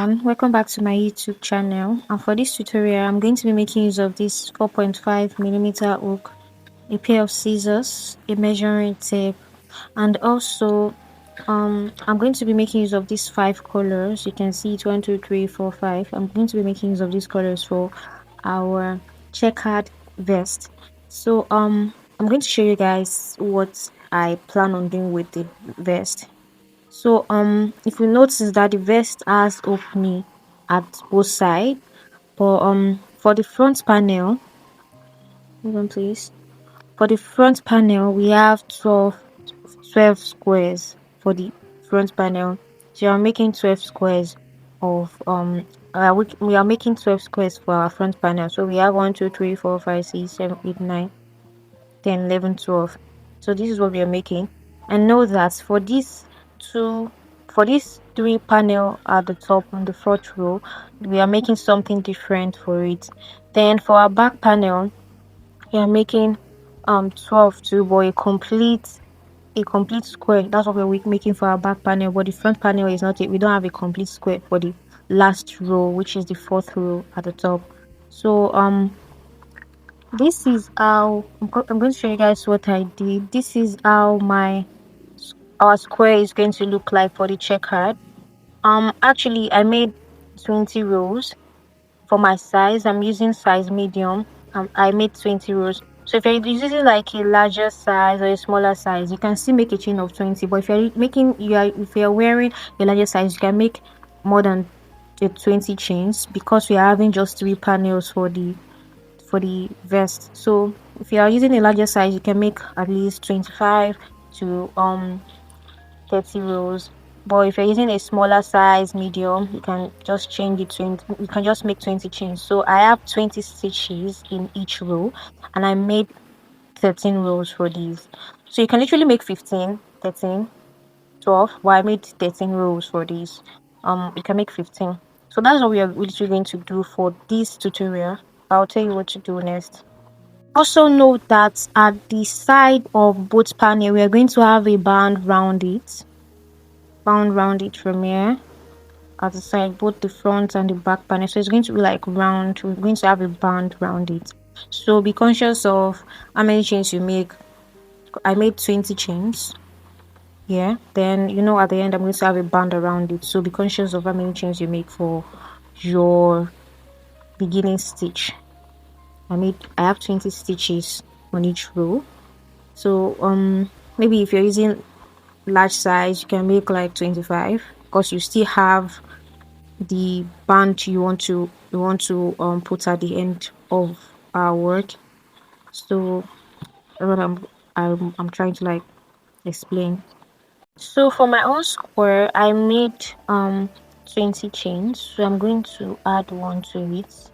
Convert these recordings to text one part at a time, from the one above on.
everyone, welcome back to my YouTube channel. And for this tutorial I'm going to be making use of this 4.5mm hook, a pair of scissors, a measuring tape, and also I'm going to be making use of these 5 colors. You can see it 1 2 3 4 5. I'm going to be making use of these colors for our checkered vest. So I'm going to show you guys what I plan on doing with the vest. So if you notice that the vest has opening at both sides, but for the front panel, hold on please. For the front panel we have 12 squares for the front panel. So I'm making 12 squares of we are making 12 squares for our front panel. So we have 1 2 3 4 5 6 7 8 9 10 11 12. So this is what we are making. And know that for these 3 panel at the top on the front row, we are making something different for it. Then for our back panel we are making 12 too, but a complete square. That's what we're making for our back panel, but the front panel is not it. We don't have a complete square for the last row, which is the 4th row at the top. So this is how I'm going to show you guys what I did. This is how our square is going to look like for the checkered. Actually I made 20 rows for my size. I'm using size medium. I made 20 rows. So if you're using like a larger size or a smaller size, you can still make a chain of 20. But if you're wearing a larger size, you can make more than the 20 chains, because we are having just 3 panels for the vest. So if you are using a larger size, you can make at least 25 to 30 rows. But if you're using a smaller size medium, you can just change it to, you can just make 20 chains. So I have 20 stitches in each row, and I made 13 rows for these. So you can literally make 15, 13, 12. Well, I made 13 rows for these. You can make 15. So that's what we are literally going to do for this tutorial. I'll tell you what to do next. Also note that at the side of both panel we are going to have a band round it from here at the side, both the front and the back panel. So it's going to be like round. We're going to have a band round it. So be conscious of how many chains you make. I made 20 chains. Yeah, then at the end I'm going to have a band around it. So be conscious of how many chains you make for your beginning stitch. I have 20 stitches on each row. So maybe if you're using large size, you can make like 25, because you still have the band you want to put at the end of our work. So what I'm trying to like explain. So for my own square I made 20 chains. So I'm going to add 1 to it,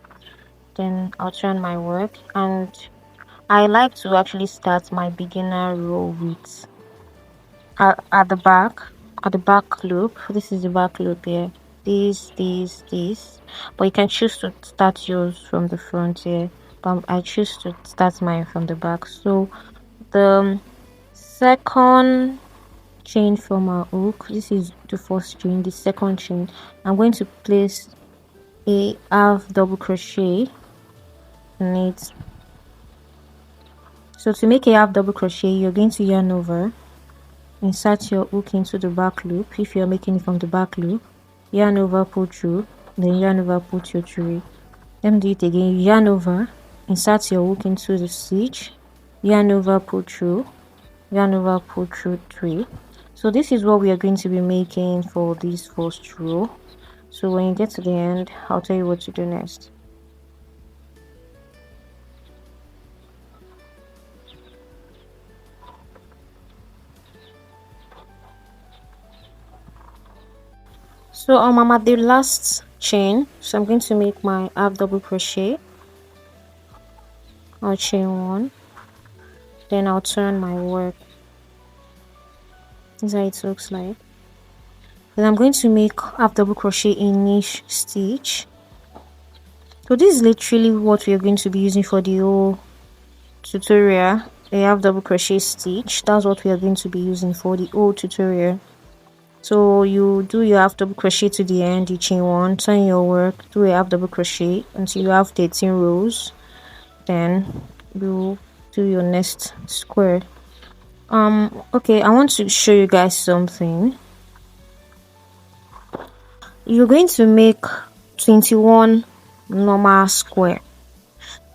then I'll turn my work, and I like to actually start my beginner row with at the back loop. This is the back loop here. This, but you can choose to start yours from the front here, but I choose to start mine from the back. So the second chain from our hook, this is the first chain. The second chain, I'm going to place a half double crochet in it. So to make a half double crochet, you're going to yarn over, insert your hook into the back loop. If you're making it from the back loop, yarn over, pull through, then yarn over, pull through. Let me do it again. Yarn over, insert your hook into the stitch, yarn over, pull through, yarn over, pull through 3. So this is what we are going to be making for this first row. So when you get to the end, I'll tell you what to do next. So I'm at the last chain, so I'm going to make my half double crochet. I'll chain 1, then I'll turn my work. This is how it looks like. Then I'm going to make half double crochet in each stitch. So this is literally what we are going to be using for the whole tutorial. A half double crochet stitch. That's what we are going to be using for the whole tutorial. So you do your half double crochet to the end, you chain one, turn your work, do a half double crochet until you have 13 rows. Then you do your next square. Okay, I want to show you guys something. You're going to make 21 normal square.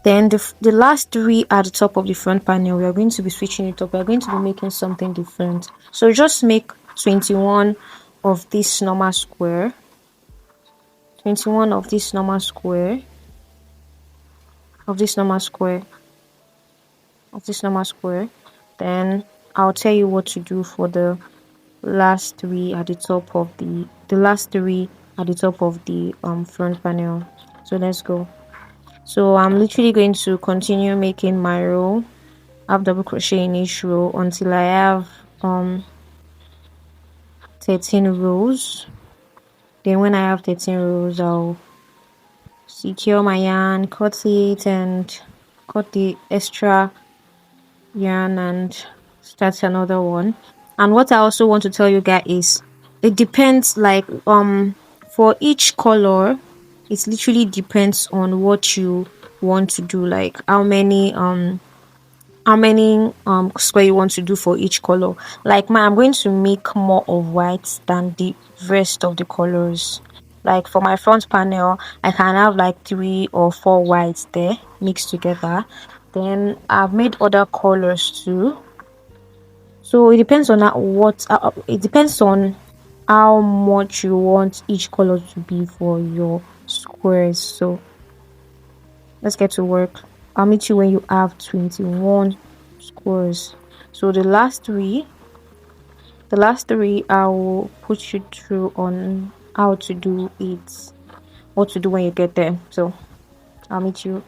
Then the last 3 at the top of the front panel, we are going to be switching it up. We are going to be making something different. So just make 21 of this normal square, 21 of this normal square, of this normal square, of this normal square. Then I'll tell you what to do for the last 3 at the top of the last 3 at the top of the front panel. So let's go. So I'm literally going to continue making my row, half double crochet in each row until I have 13 rows. Then when I have 13 rows, I'll secure my yarn, cut it, and cut the extra yarn and start another one. And what I also want to tell you guys is it depends, like for each color, it literally depends on what you want to do, like how many square you want to do for each color. Like I'm going to make more of white than the rest of the colors. Like for my front panel, I can have like 3 or 4 whites there mixed together. Then I've made other colors too. So it depends on it depends on how much you want each color to be for your squares. So let's get to work. I'll meet you when you have 21 squares. So the last three I will put you through on how to do it, what to do when you get there. So I'll meet you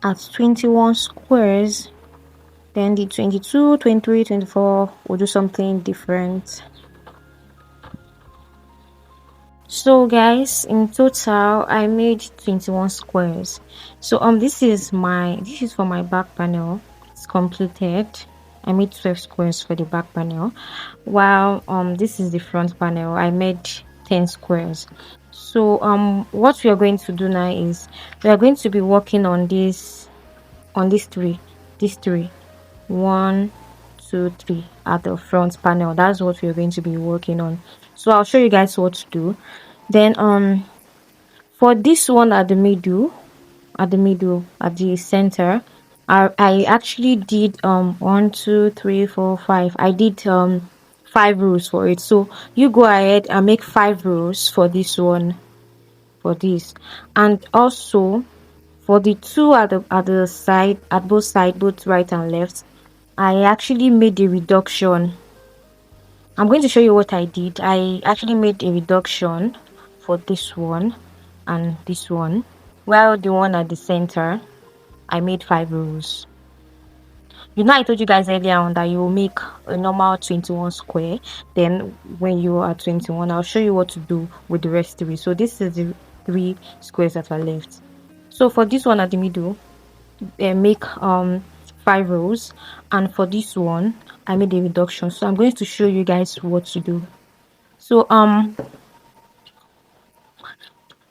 at 21 squares. Then the 22, 23, 24, we'll do something different. So guys, in total I made 21 squares. So this is for my back panel. It's completed. I made 12 squares for the back panel, while this is the front panel. I made 10 squares. So what we are going to do now is we are going to be working on these three, 1, 2, 3 at the front panel. That's what we're going to be working on. So I'll show you guys what to do. Then for this one at the middle, at the center, I actually did 1, 2, 3, 4, 5. I did 5 rows for it. So you go ahead and make 5 rows for this one, for this, and also for the 2 at the side, at both sides, both right and left, I actually made a reduction. I'm going to show you what I did. I actually made a reduction for this one and this one, while the one at the center, I made 5 rows. You know, I told you guys earlier on that you will make a normal 21 square. Then when you are 21, I'll show you what to do with the rest 3. So this is the 3 squares that are left. So for this one at the middle, make 5 rows, and for this one I made a reduction. So I'm going to show you guys what to do. So I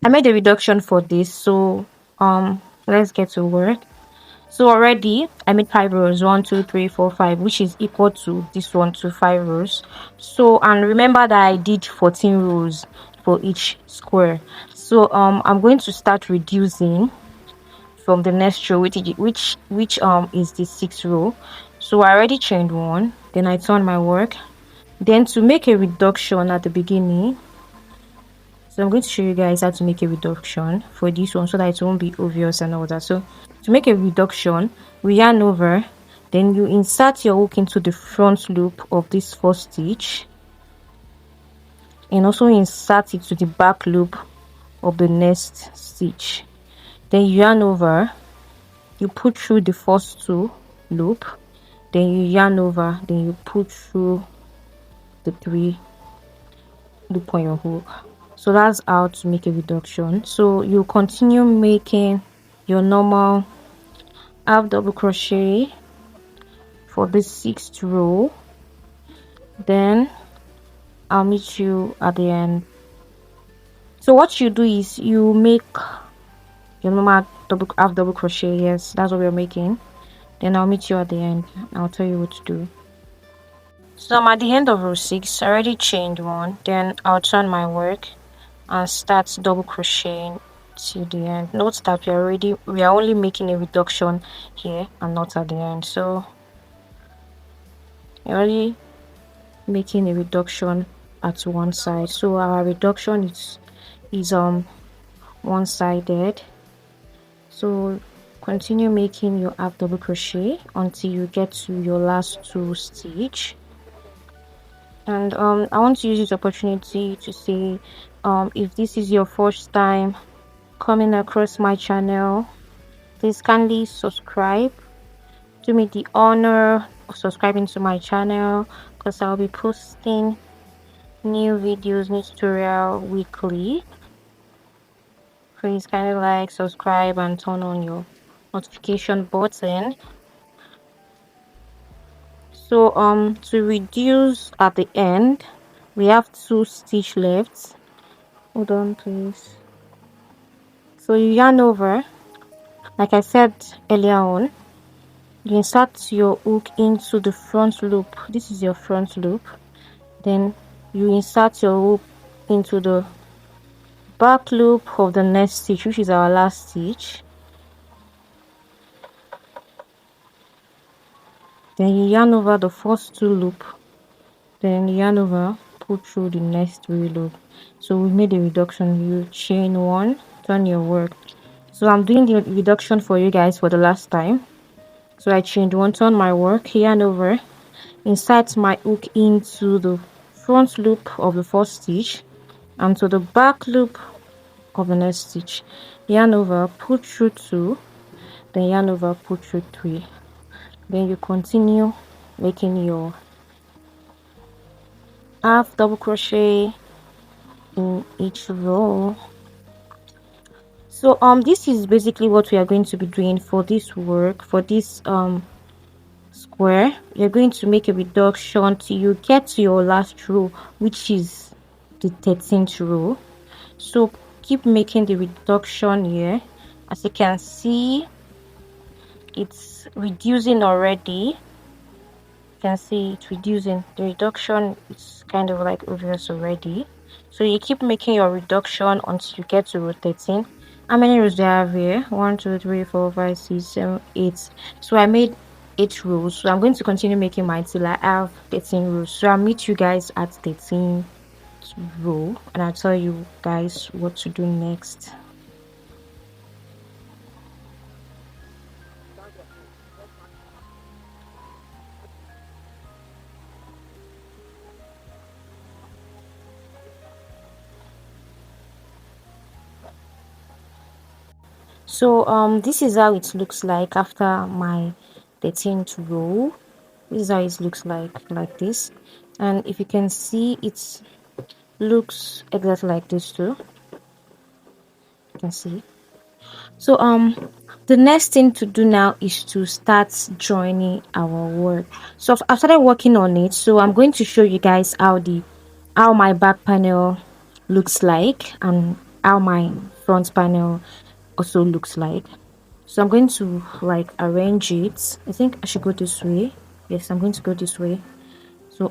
made a reduction for this. So let's get to work. So already I made 5 rows, 1, 2, 3, 4, 5, which is equal to this one, to 5 rows. So, and remember that I did 14 rows for each square. So I'm going to start reducing from the next row, which is the 6th row. So I already chained 1, then I turn my work. Then to make a reduction at the beginning, so I'm going to show you guys how to make a reduction for this one so that it won't be obvious and all that. So to make a reduction, we yarn over, then you insert your hook into the front loop of this first stitch, and also insert it to the back loop of the next stitch. Then you yarn over, you put through the first 2 loop, then you yarn over, then you put through the 3 loop on your hook. So that's how to make a reduction. So you continue making your normal half double crochet for the 6th row. Then I'll meet you at the end. So what you do is you make your normal double crochet. Yes, that's what we're making. Then I'll meet you at the end. I'll tell you what to do. So I'm at the end of row 6. I already chained one. Then I'll turn my work and start double crocheting till the end. Note that we are only making a reduction here and not at the end. So we're only making a reduction at one side. So our reduction is one-sided. So continue making your half double crochet until you get to your last 2 stitch. And I want to use this opportunity to say, if this is your first time coming across my channel, please kindly subscribe. Do me the honor of subscribing to my channel, because I'll be posting new videos, new tutorial weekly. Please kindly like, subscribe, and turn on your notification button. So to reduce at the end, we have 2 stitch left. Hold on, please. So you yarn over, like I said earlier on. You insert your hook into the front loop. This is your front loop. Then you insert your hook into the back loop of the next stitch, which is our last stitch. Then you yarn over the first 2 loop. Then you yarn over, pull through the next 3 loop. So we made a reduction. You chain 1, turn your work. So I'm doing the reduction for you guys for the last time. So I chained 1, turn my work, yarn over, insert my hook into the front loop of the first stitch and to the back loop of the next stitch. Yarn over, pull through 2, then yarn over, pull through 3. Then you continue making your half double crochet in each row. So this is basically what we are going to be doing for this work. For this square, you're going to make a reduction till you get to your last row, which is the 13th row. So keep making the reduction here. As you can see, it's reducing already. You can see it's reducing. The reduction is kind of like obvious already. So you keep making your reduction until you get to row 13. How many rows do I have here? 1 2 3 4 5 6 7 8. So I made 8 rows. So I'm going to continue making mine till I have 13 rows. So I'll meet you guys at 13 row and I'll tell you guys what to do next. So this is how it looks like after my 13th row. This is how it looks like this. And if you can see, it looks exactly like this too. You can see. So the next thing to do now is to start joining our work. So I've started working on it. So I'm going to show you guys how my back panel looks like and how my front panel also looks like. So I'm going to like arrange it. I think I should go this way. Yes, I'm going to go this way. So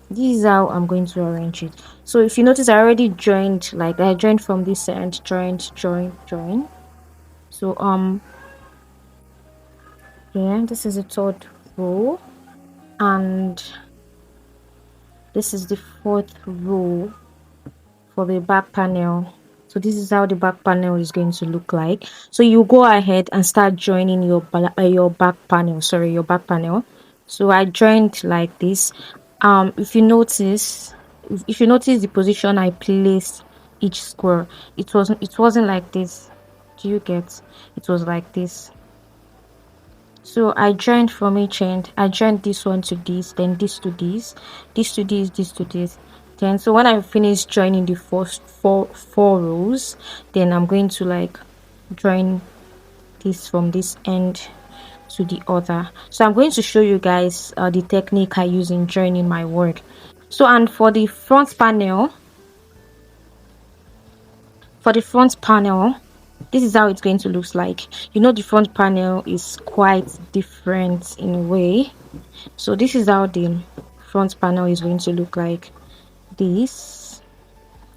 this is how I'm going to arrange it. So if you notice, I already joined, like I joined from this end, join. So yeah, this is the 3rd row and this is the 4th row for the back panel. So this is how the back panel is going to look like. So you go ahead and start joining your back panel. So I joined like this. If you notice the position I placed each square, it wasn't like this. Do you get? It was like this. So I joined from each end. I joined this one to this, then this to this, this to this, this to this. Then so when I finish joining the first four rows, then I'm going to like join this from this end to the other. So I'm going to show you guys the technique I use in joining my work. So, and for the front panel, this is how it's going to look like. You know, the front panel is quite different in a way. So this is how the front panel is going to look like. This,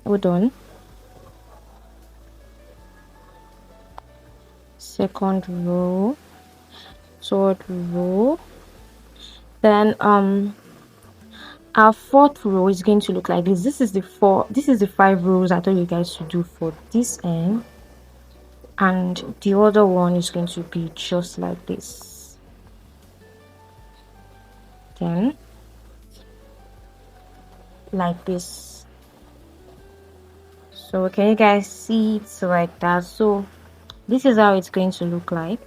hold on, second row, third row, then our fourth row is going to look like this. This is the 5 rows I told you guys to do for this end, and the other one is going to be just like this. Then like this. So can you guys see it like that? So this is how it's going to look like.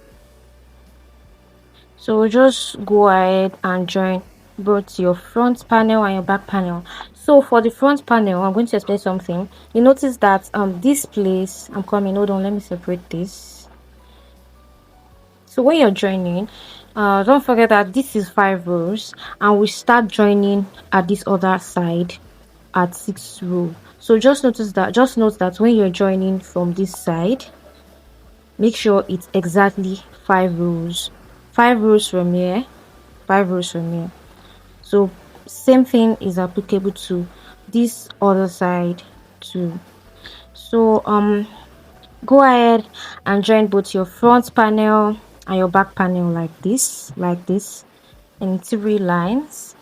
So just go ahead and join both your front panel and your back panel. So for the front panel, I'm going to explain something. You notice that this place, I'm coming, hold on, let me separate this. So when you're joining, don't forget that this is 5 rows, and we start joining at this other side at 6 row. So just note that when you're joining from this side, make sure it's exactly 5 rows. 5 rows from here, 5 rows from here. So same thing is applicable to this other side too. So go ahead and join both your front panel and your back panel like this in 3 lines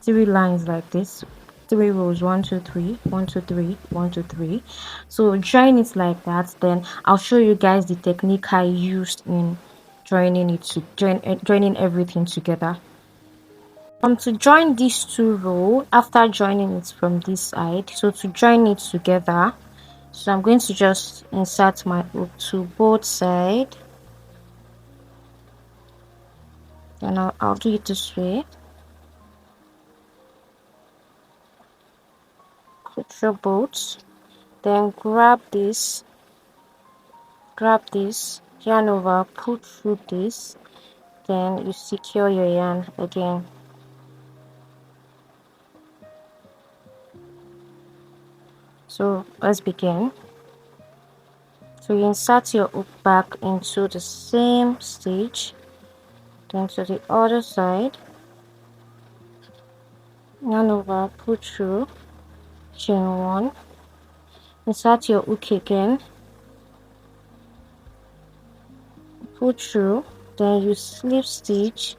like this. 3 rows, 1 2 3 1 2 3 1 2 3. So join it like that. Then I'll show you guys the technique I used in joining everything together. To join these 2 rows after joining it from this side, so to join it together, so I'm going to just insert my hook to both sides, and I'll do it this way. Put your both, then grab this, yarn over, put through this, then you secure your yarn again. So let's begin. So you insert your hook back into the same stitch, then to the other side, yarn over, put through, chain 1, insert your hook again, put through, then you slip stitch,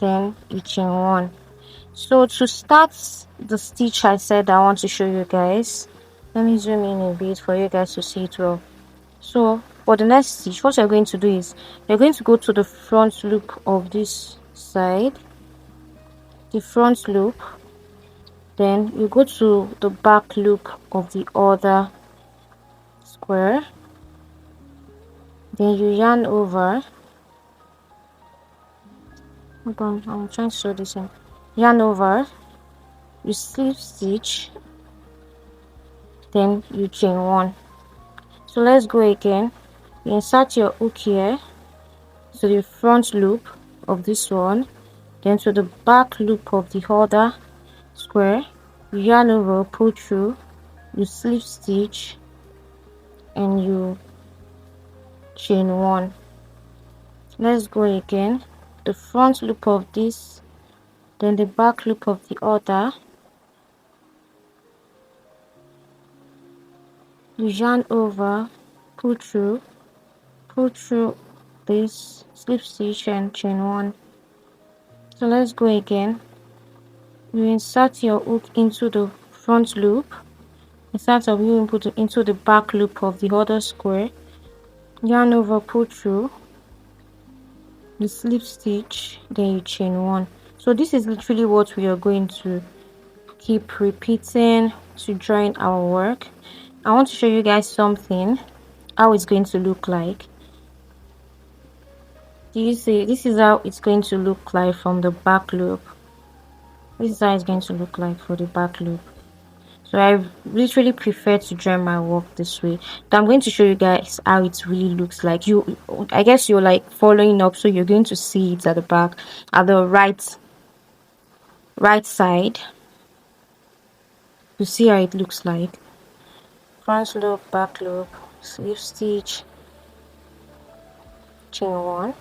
then you chain 1. So to start the stitch I said I want to show you guys, let me zoom in a bit for you guys to see it well. So for the next stitch, what you're going to do is you're going to go to the front loop of this side, the front loop, then you go to the back loop of the other square, then you yarn over. Hold on, I'm trying to show this in. Yarn over, you slip stitch, then you chain 1. So let's go again. You insert your hook here to the front loop of this one, then to the back loop of the other square, you yarn over, pull through, you slip stitch, and you chain 1. Let's go again. The front loop of this, then the back loop of the other, you yarn over, pull through this, slip stitch, and chain 1. So let's go again. You insert your hook into the front loop, insert your hook into the back loop of the other square, yarn over, pull through, you slip stitch, then you chain 1. So this is literally what we are going to keep repeating to join our work. I want to show you guys something, how it's going to look like. Do you see? This is how it's going to look like from the back loop. This is how it's going to look like for the back loop. So I literally prefer to join my work this way. But I'm going to show you guys how it really looks like. I guess you're like following up, so you're going to see it at the back, at the right side. to see how it looks like. Front loop, back loop, slip stitch, chain 1.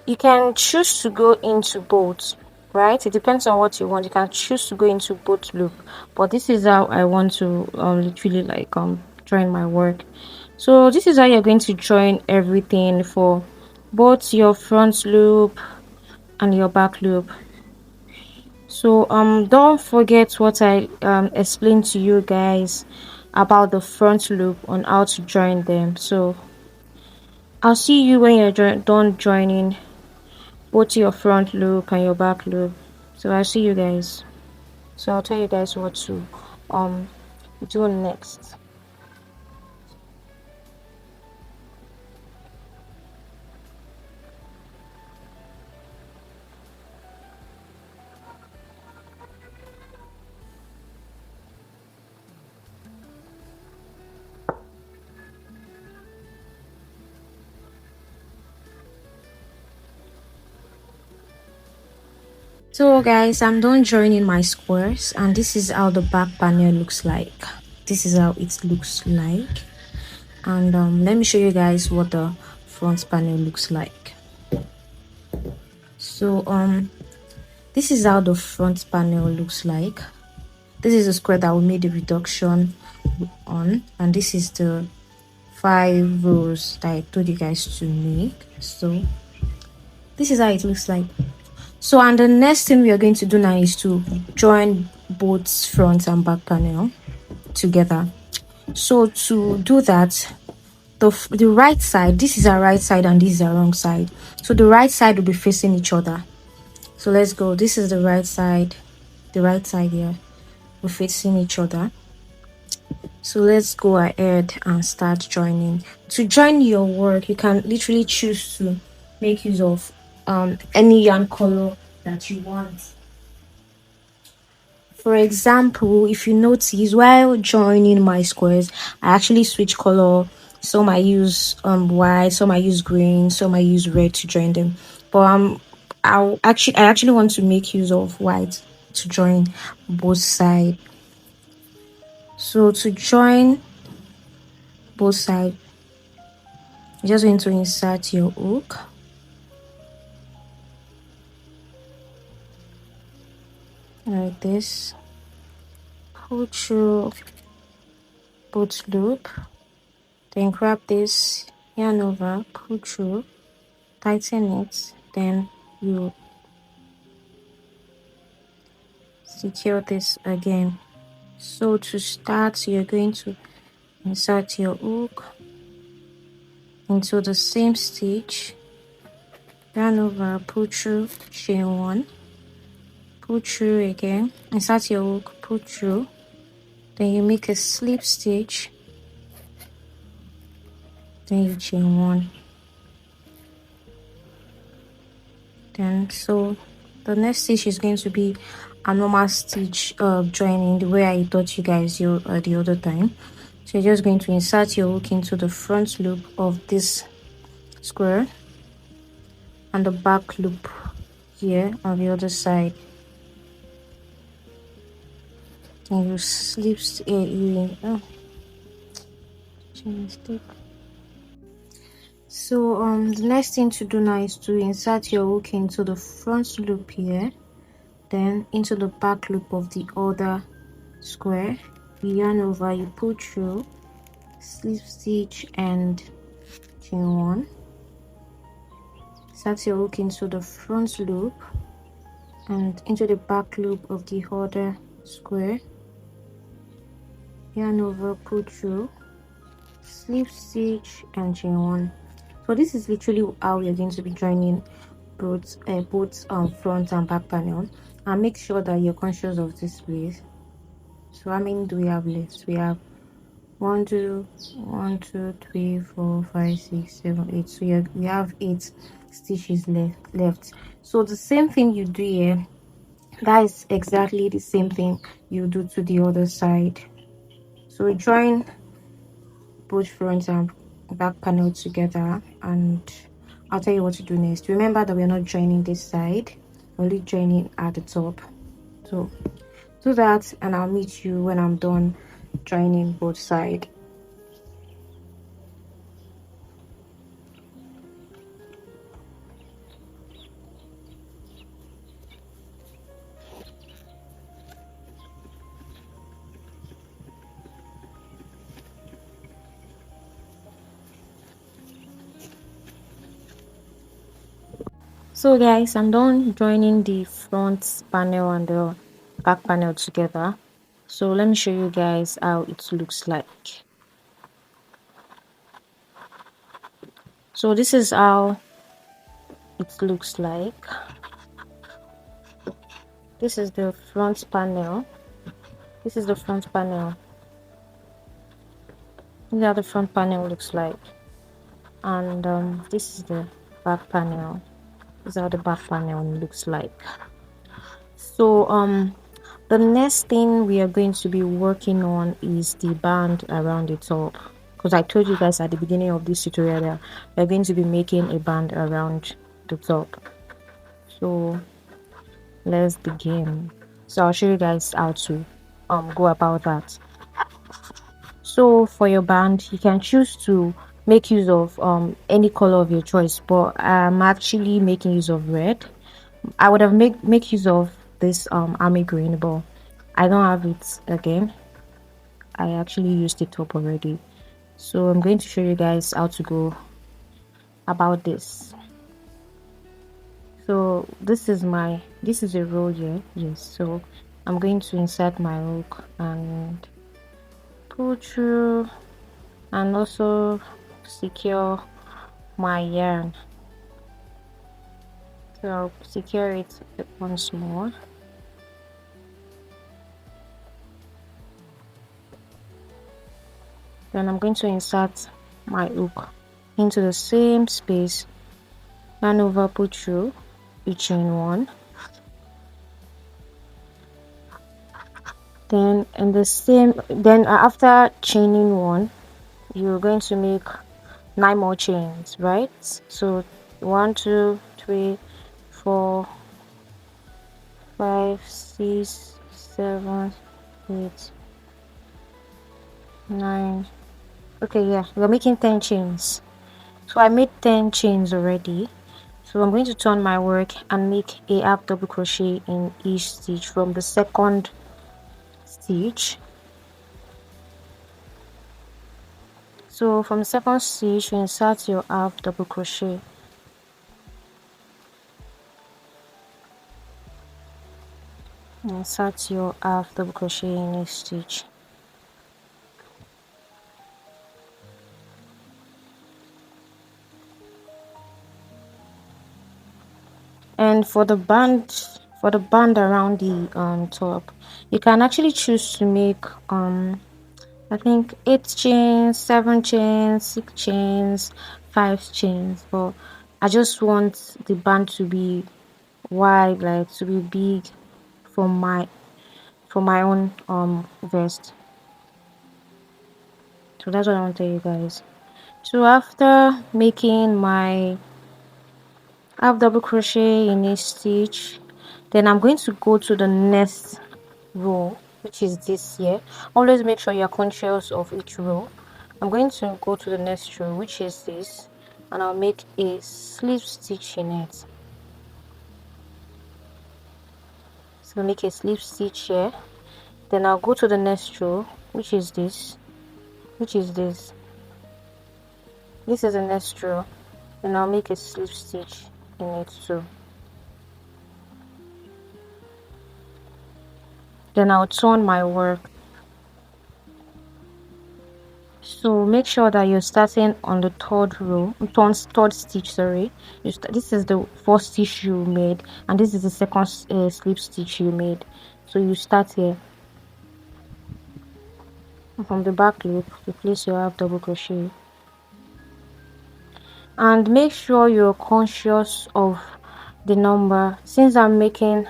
You can choose to go into both, right? It depends on what you want. You can choose to go into both loop, but this is how I want to literally like join my work. So this is how you're going to join everything for both your front loop and your back loop. So don't forget what I explained to you guys about the front loop on how to join them. So I'll see you when you're done joining both your front loop and your back loop. So I'll see you guys. So I'll tell you guys what to do next. So guys, I'm done joining my squares, and this is how the back panel looks like. This is how it looks like, and let me show you guys what the front panel looks like. So this is how the front panel looks like. This is the square that we made the reduction on, and this is the 5 rows that I told you guys to make. So this is how it looks like. So, and the next thing we are going to do now is to join both front and back panel together. So to do that, the right side, this is our right side and this is our wrong side. So the right side will be facing each other. So let's go. This is the right side here will facing each other. So let's go ahead and start joining. To join your work, you can literally choose to make use of any yarn color that you want. For example, if you notice, while joining my squares, I actually switch color. Some I use white, some I use green, some I use red to join them. But I actually want to make use of white to join both sides. So to join both sides, you're just going to insert your hook. Like this, pull through both loop, then grab this yarn over, pull through, tighten it, then you secure this again. So to start, you're going to insert your hook into the same stitch, yarn over, pull through, chain 1, pull through again, insert your hook, pull through, then you make a slip stitch, then you chain 1. Then so the next stitch is going to be a normal stitch joining, the way I taught you guys the other time. So you're just going to insert your hook into the front loop of this square and the back loop here on the other side. And you slip So the next thing to do now is to insert your hook into the front loop here, then into the back loop of the other square. You yarn over, you pull through, slip stitch and chain 1. Insert your hook into the front loop and into the back loop of the other square. Yarn over, pull through, slip stitch and chain 1. So this is literally how we are going to be joining both front and back panel. And make sure that you're conscious of this place. So how many do we have left? We have 1 2 3 4 5 6 7 8. So we have 8 stitches left. So the same thing you do here, that is exactly the same thing you do to the other side. So we join both front and back panel together, and I'll tell you what to do next. Remember that we're not joining this side, only joining at the top. So Do that and I'll meet you when I'm done joining both sides. So guys, I'm done joining the front panel and the back panel together. So let me show you guys how it looks like. So this is how it looks like. This is the front panel. This is the front panel. This is how the front panel looks like. And this is the back panel. This is how the back panel looks like. So the next thing we are going to be working on is the band around the top, because I told you guys at the beginning of this tutorial that we're going to be making a band around the top. So let's begin. So I'll show you guys how to go about that. So for your band, you can choose to make use of any color of your choice, but I'm actually making use of red. I would have make use of this army green, but I don't have it again. I actually used it up already, so I'm going to show you guys how to go about this. So this is a roll here. Yes, so I'm going to insert my hook and pull through and also secure my yarn. So I'll secure it once more. Then I'm going to insert my hook into the same space, yarn over, pull through, you chain one. Then in the same, then after chaining one, you're going to make 9 more chains, right? So 1, 2, 3, 4, 5, 6, 7, 8, 9. Okay, yeah, we're making 10 chains. So I made 10 chains already. So I'm going to turn my work and make a half double crochet in each stitch from the second stitch. So from the second stitch, you insert your half double crochet. Insert your half double crochet in each stitch. And for the band around the top, you can actually choose to make I think 8 chains, 7 chains, 6 chains, 5 chains, but I just want the band to be wide, like to be big for my own vest. So that's what I want to tell you guys. So after making my half double crochet in each stitch, then I'm going to go to the next row, which is this here. Always make sure you're conscious of each row. I'm going to go to the next row, which is this, and I'll make a slip stitch in it. So make a slip stitch here. Then I'll go to the next row, which is this. This is the next row, and I'll make a slip stitch in it too. Then I'll turn my work. So make sure that you're starting on the third row, third stitch. Sorry, this is the first stitch you made, and this is the second slip stitch you made. So you start here. From the back loop, you place your half double crochet, and make sure you're conscious of the number. Since I'm making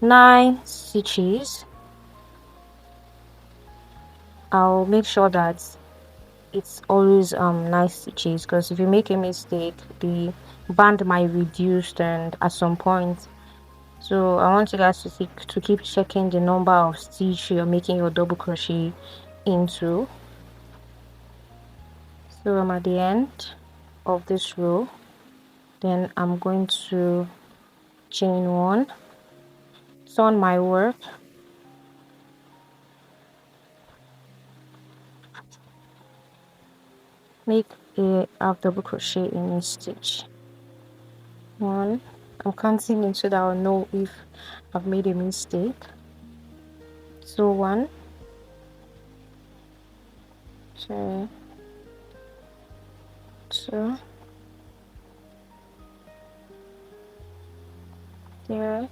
9 stitches, I'll make sure that it's always 9 stitches, because if you make a mistake, the band might reduce, and at some point So I want you guys to keep checking the number of stitch you're making your double crochet into. So I'm at the end of this row. Then I'm going to chain 1, turn my work, make a half double crochet in each stitch. 1, I'm counting in so that I'll know if I've made a mistake. So 1, 2, 2, 3,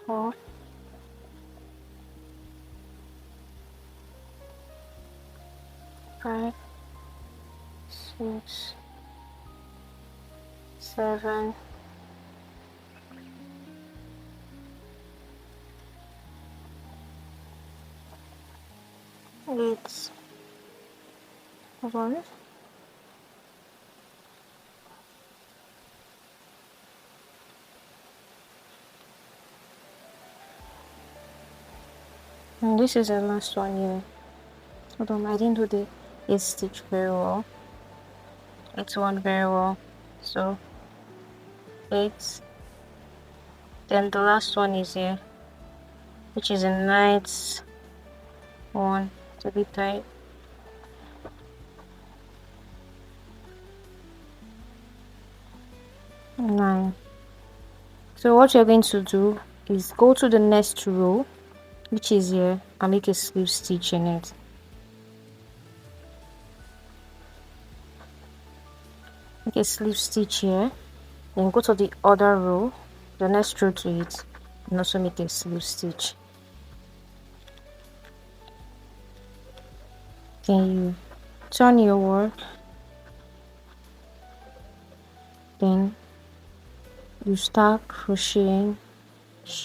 4, 5, 6, 7, 8, 1, and this is the last one here. Hold on, I didn't do the 8 stitch very well. It's one very well. So 8. Then the last one is here, which is a nice one. It's a bit tight. 9. So what you're going to do is go to the next row, which is here, and make a slip stitch in it. Make a slip stitch here, then go to the other row, the next row to it, and also make a slip stitch. Then you turn your work, then you start crocheting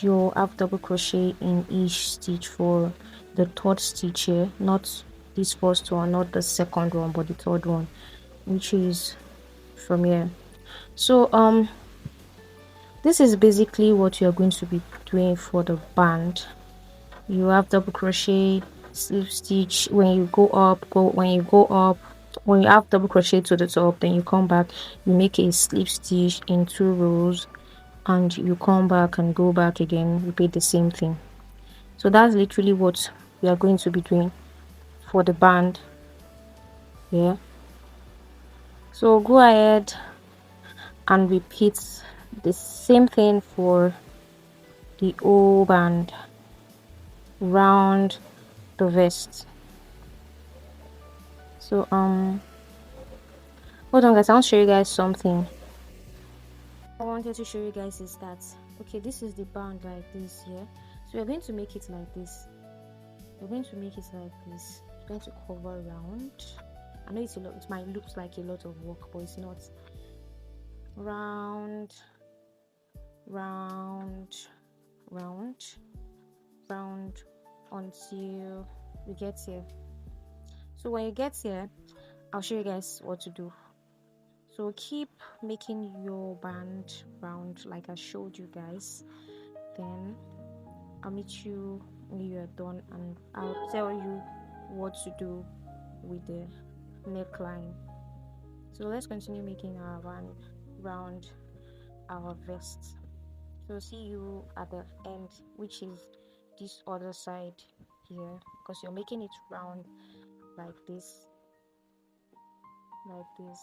your half double crochet in each stitch for the 3rd stitch here, not this first one, not the second one, but the 3rd one, which is from here. So this is basically what you're going to be doing for the band. You have double crochet, slip stitch. When you have double crochet to the top, then you come back, you make a slip stitch in 2 rows, and you come back and go back again, repeat the same thing. So that's literally what we are going to be doing for the band. Yeah, so go ahead and repeat the same thing for the whole band round the vest. So hold on guys, I want to show you guys something. I wanted to show you guys is that, okay, this is the band like this here. So we're going to make it like this. We're going to make it like this. It's going to cover around. I know it's a lot, it might look like a lot of work, but it's not. Round, round, round, round, until we get here. So when you get here, I'll show you guys what to do. So keep making your band round like I showed you guys. Then I'll meet you when you're done, and I'll tell you what to do with the neckline. So let's continue making our band round our vest. So see you at the end, which is this other side here, because you're making it round like this, like this,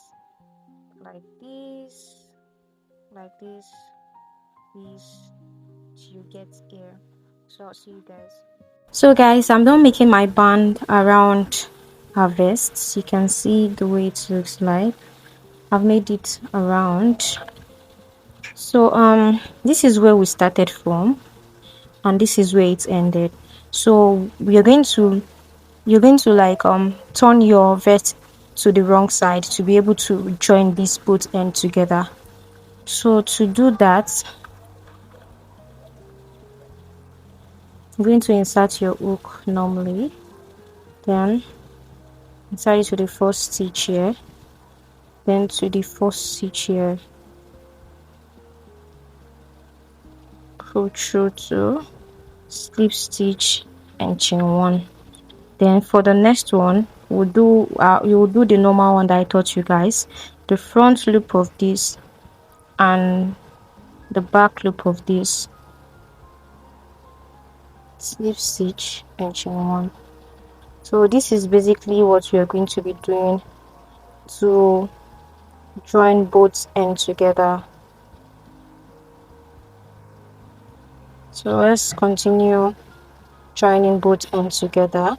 like this, like this, this, till you get here. So I'll see you guys. So guys, I'm done making my band around our vests. You can see the way it looks like. I've made it around. So this is where we started from, and this is where it ended. So you're going to like turn your vest to the wrong side to be able to join this both end together. So to do that, I'm going to insert your hook normally, then insert it to the first stitch here, then to the first stitch here, pull through 2, slip stitch and chain 1. Then for the next one, we'll do you will do the normal one that I taught you guys, the front loop of this and the back loop of this, slip stitch and chain 1. So this is basically what we are going to be doing to join both ends together. So let's continue joining both ends together.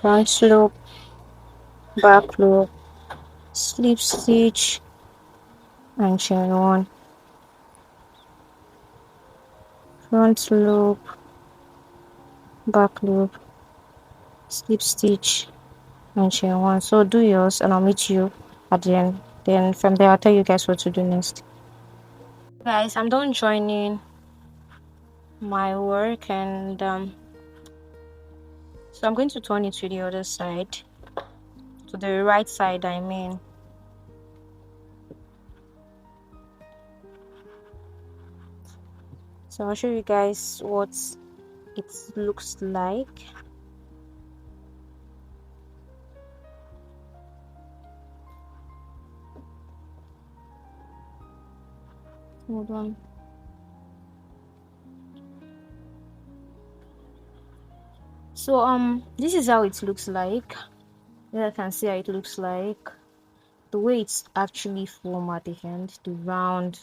Front loop, back loop, slip stitch and chain 1. Front loop, back loop, slip stitch and chain 1. So do yours and I'll meet you at the end. Then from there I'll tell you guys what to do next. Guys, I'm done joining my work, and so I'm going to turn it to the other side, to the right side I mean. So I'll show you guys what it looks like. Hold on. So this is how it looks like. Here I can see how it looks like. The way it's actually formed at the end, the round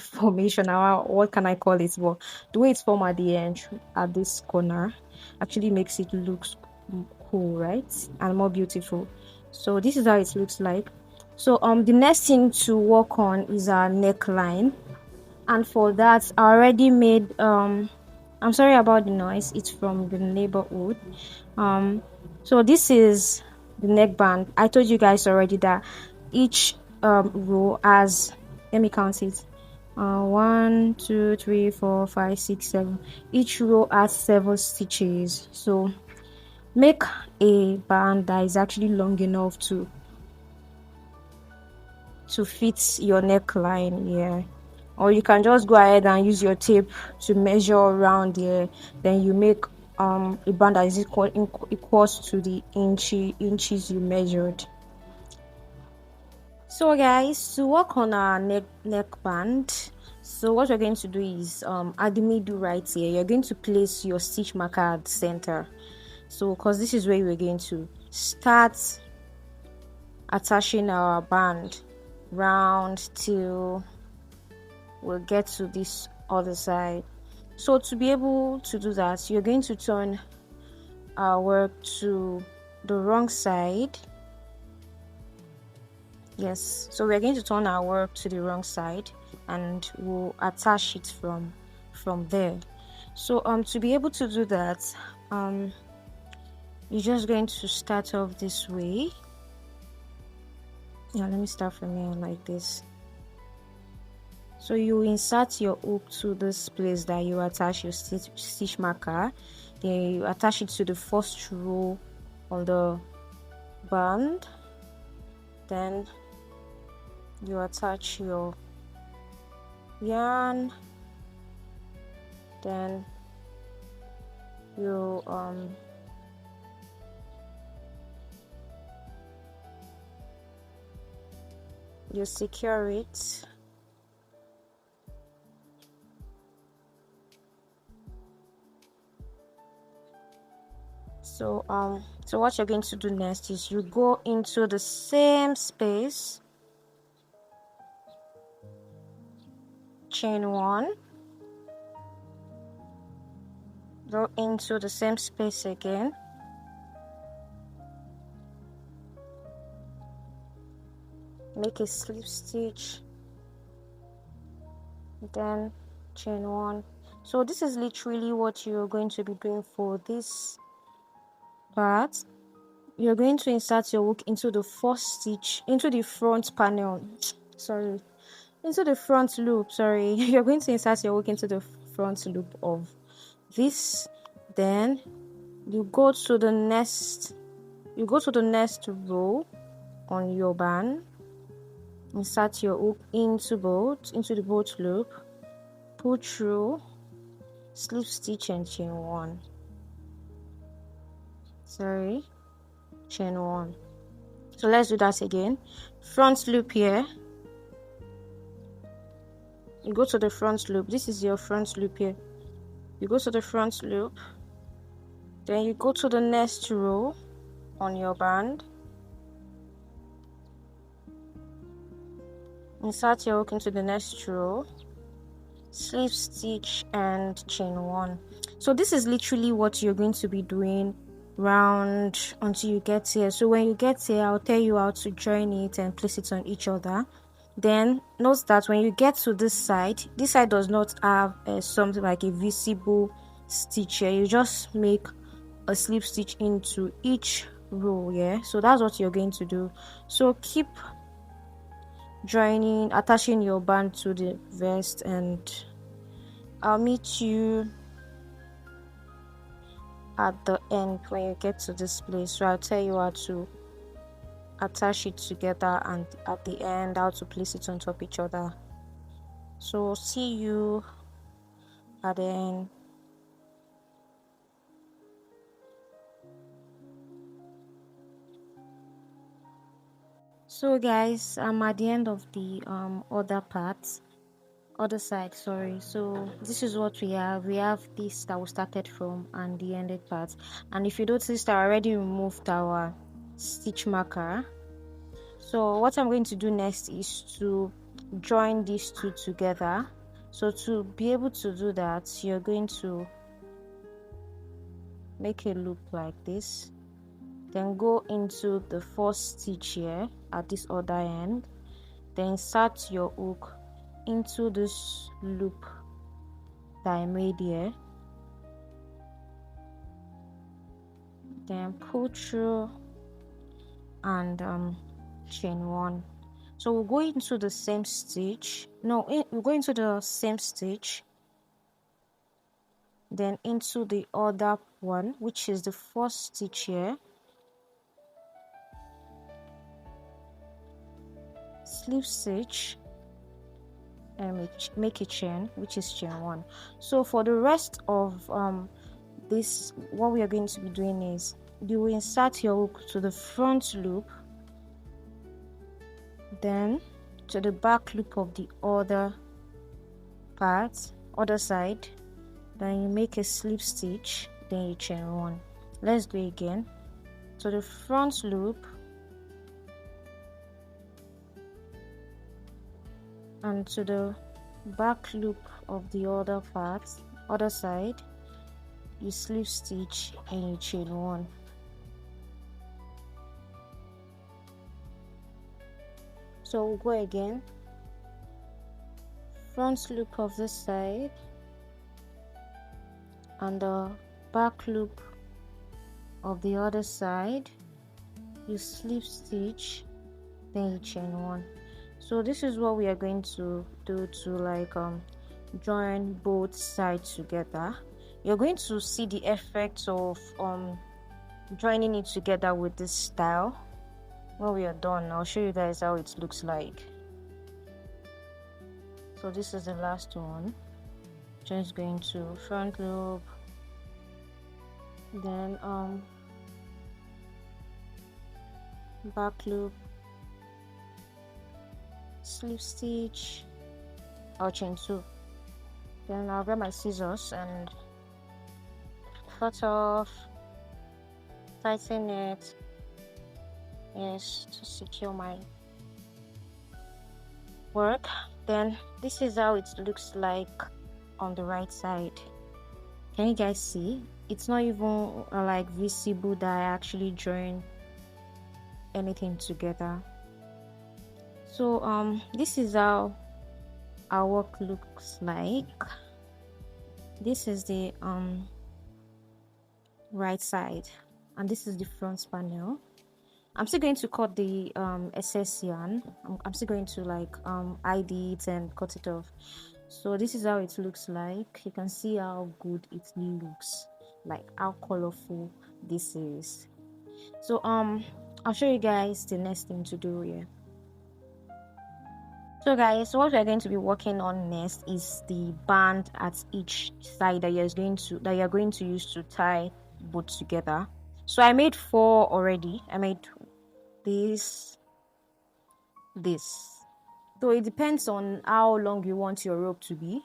formation, or what can I call it? Well, the way it's formed at the end, at this corner, actually makes it look cool, right? And more beautiful. So this is how it looks like. So the next thing to work on is our neckline, and for that I already made I'm sorry about the noise, it's from the neighborhood. So this is the neckband. I told you guys already that each row has, let me count it, 1 2 3 4 5 6 7. Each row has 7 stitches. So make a band that is actually long enough to fit your neckline here, or you can just go ahead and use your tape to measure around here. Then you make a band that is equals to the inches you measured. So guys, to work on our neckband, so what we're going to do is at the middle right here, you're going to place your stitch marker at the center. So because this is where we're going to start attaching our band round till we'll get to this other side. So to be able to do that, you're going to turn our work to the wrong side. Yes, so we're going to turn our work to the wrong side and we'll attach it from there. So to be able to do that, you're just going to start off this way. Yeah, let me start from here like this. So you insert your hook to this place that you attach your stitch marker. Then you attach it to the first row on the band. Then you attach your yarn. Then you you secure it. So what you're going to do next is you go into the same space, chain 1, go into the same space again, make a slip stitch, then chain 1. So this is literally what you're going to be doing for this part. You're going to insert your hook into the first stitch, into the front panel, sorry, into the front loop, sorry. You're going to insert your hook into the front loop of this. Then you go to the next row on your band, insert your hook into the both loop, pull through, slip stitch and chain 1. Chain 1. So let's do that again. Front loop here, you go to the front loop. This is your front loop here. You go to the front loop, then you go to the next row on your band, insert your hook into the next row, slip stitch and chain 1. So this is literally what you're going to be doing round until you get here. So when you get here, I'll tell you how to join it and place it on each other. Then note that when you get to this side does not have something like a visible stitch here. You just make a slip stitch into each row. Yeah, so that's what you're going to do. So keep attaching your band to the vest, and I'll meet you at the end when you get to this place. So I'll tell you how to attach it together, and at the end how to place it on top each other. So see you at the end. So guys, I'm at the end of the other side, sorry. So this is what we have this that we started from and the ended part. And if you notice, I already removed our stitch marker. So what I'm going to do next is to join these two together. So to be able to do that, you're going to make a loop like this, then go into the first stitch here at this other end, then insert your hook into this loop that I made here, then pull through and chain 1. So we'll go into the same stitch, we'll go into the same stitch, then into the other one, which is the first stitch here, slip stitch and make a chain, which is chain 1. So for the rest of this, what we are going to be doing is you will insert your hook to the front loop, then to the back loop of the other side, then you make a slip stitch, then you chain 1. Let's do it again. To the front loop and to the back loop of the other side, you slip stitch and you chain 1. So we'll go again. Front loop of this side and the back loop of the other side, you slip stitch, then you chain 1. So this is what we are going to do to join both sides together. You're going to see the effects of joining it together with this style. When we are done, I'll show you guys how it looks like. So this is the last one. Just going to front loop, then back loop, slip stitch, I'll chain 2. Then I'll grab my scissors and cut off, tighten it, yes, to secure my work. Then this is how it looks like on the right side. Can you guys see? It's not even like visible that I actually join anything together. So this is how our work looks like. This is the right side, and this is the front panel. I'm still going to cut the excess yarn. I'm still going to hide it and cut it off. So this is how it looks like. You can see how good it looks, like how colorful this is. So I'll show you guys the next thing to do here. So guys, what we're going to be working on next is the band at each side that you're going to use to tie both together. So I made 4 already. I made this. So it depends on how long you want your rope to be.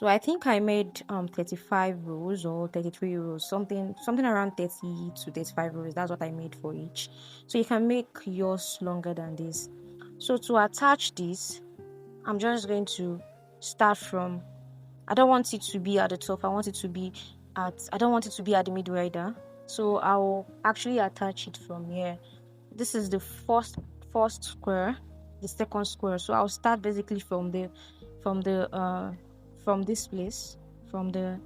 So I think I made 35 rows or 33 rows, something around 30 to 35 rows. That's what I made for each. So you can make yours longer than this. So to attach this, I'm just going to start from, I don't want it to be at the top, I don't want it to be at the middle either. So I'll actually attach it from here. This is the first square, the second square. So I'll start basically from this place, from the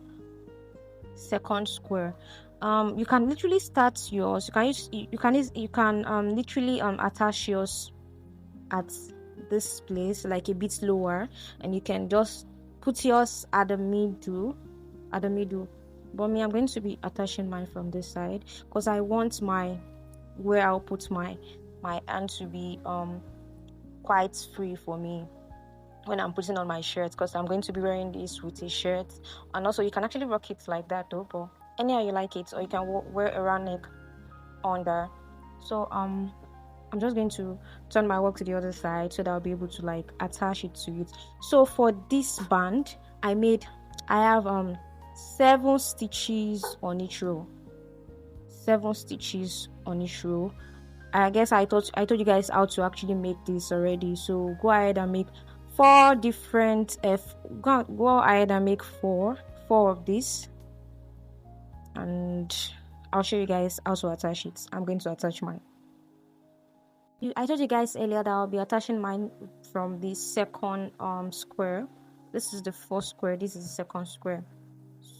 second square. You can literally start yours. You can literally attach yours at this place, like a bit lower, and you can just put yours at the middle. But me, I'm going to be attaching mine from this side because I want where I'll put my hand to be quite free for me when I'm putting on my shirt, because I'm going to be wearing this with a shirt. And also you can actually rock it like that though, but anyhow you like it, or you can wear a round neck under. So I'm just going to turn my work to the other side so that I'll be able to like attach it to it. So for this band, I have 7 stitches on each row. 7 stitches on each row. I guess I told you guys how to actually make this already. So go ahead and make 4 different go ahead and make 4 of this, and I'll show you guys how to attach it. I'm going to attach mine. I told you guys earlier that I'll be attaching mine from the second square. This is the first square, this is the second square.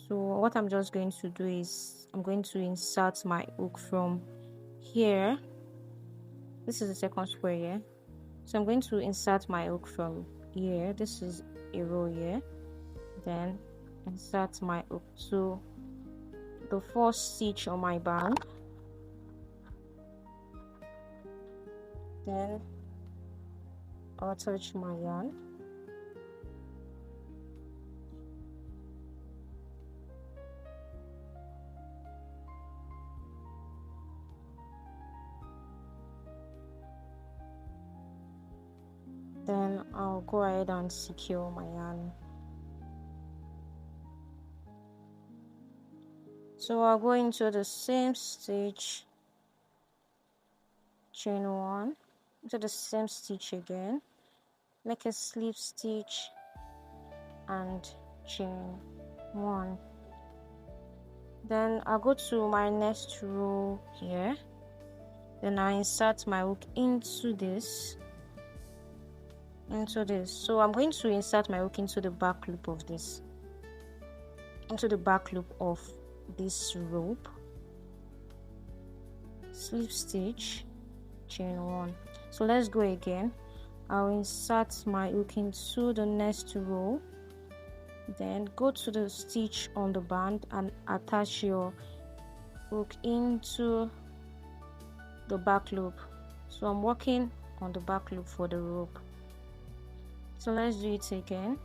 So what I'm just going to do is I'm going to insert my hook from here. This is the second square here. So I'm going to insert my hook from here. This is a row here. Then insert my hook to the first stitch on my band. Then I'll attach my yarn. Then I'll go ahead and secure my yarn. So I'll go into the same stitch, chain 1, into the same stitch again, make a slip stitch and chain 1. Then I'll go to my next row here. Then I insert my hook into this. So I'm going to insert my hook into the back loop of this, this rope, slip stitch, chain 1. So let's go again. I'll insert my hook into the next row, then go to the stitch on the band and attach your hook into the back loop. So I'm working on the back loop for the rope. So let's do it again.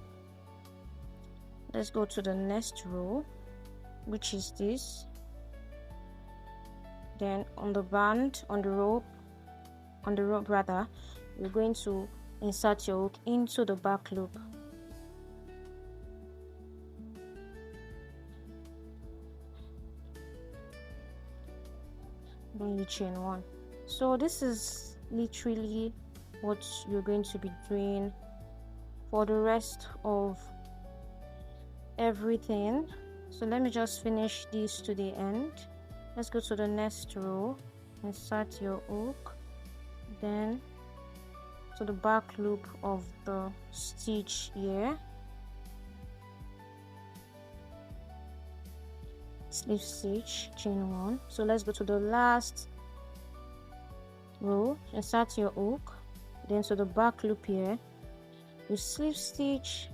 Let's go to the next row, which is this. Then on the rope rather, you're going to insert your hook into the back loop. Then you chain 1. So this is literally what you're going to be doing for the rest of everything. So let me just finish this to the end. Let's go to the next row, insert your hook, then to the back loop of the stitch here, slip stitch, chain 1. So let's go to the last row, insert your hook, then to the back loop here, you slip stitch,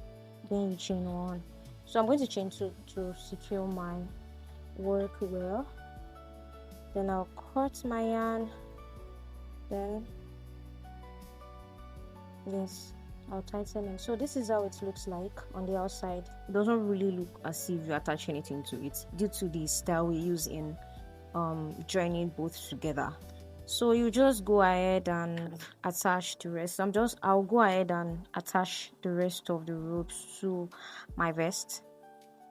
then you chain 1. So I'm going to chain 2 to secure my work well. Then I'll cut my yarn Then yes, I'll tighten it. So this is how it looks like on the outside. It doesn't really look as if you attach anything to it due to the style we use in joining both together. So you just go ahead and attach the rest. I'll go ahead and attach the rest of the ropes to my vest.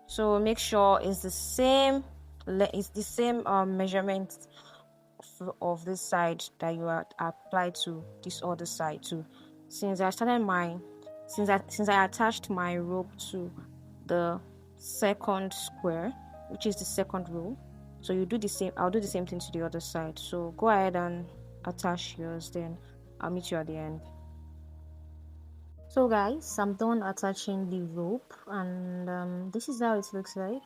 So make sure it's the same measurement of this side that you are applied to this other side too. Since I attached my rope to the second square, which is the second row, so you do the same. I'll do the same thing to the other side. So go ahead and attach yours, then I'll meet you at the end. So guys, I'm done attaching the rope, and this is how it looks like,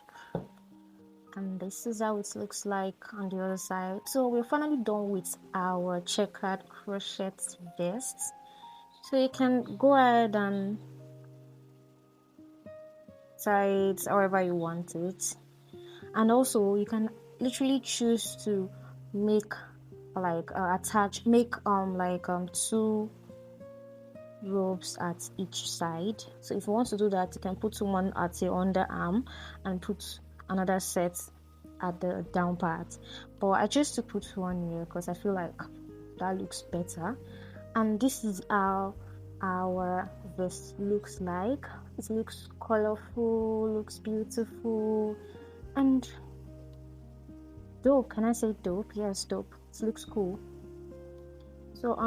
and this is how it looks like on the other side. So we're finally done with our checkered crochet vest. So you can go ahead and tie it however you want it, and also you can literally choose to make like two ropes at each side. So if you want to do that, you can put one at your underarm and put another set at the down part, but I chose to put one here because I feel like that looks better. And this is how our vest looks like. It looks colorful, looks beautiful, and dope. Can I say dope? Yes, dope. It looks cool. So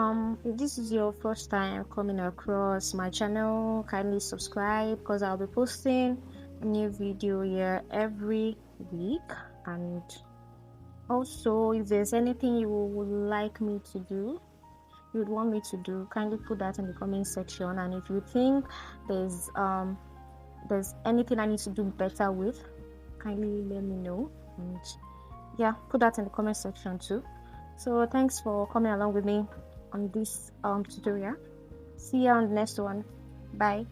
if this is your first time coming across my channel, kindly subscribe because I'll be posting a new video here every week. And also, if there's anything you would like me to do, you would want me to do, kindly put that in the comment section. And if you think there's anything I need to do better with, kindly let me know, and yeah, put that in the comment section too. So thanks for coming along with me on this tutorial. See you on the next one. Bye.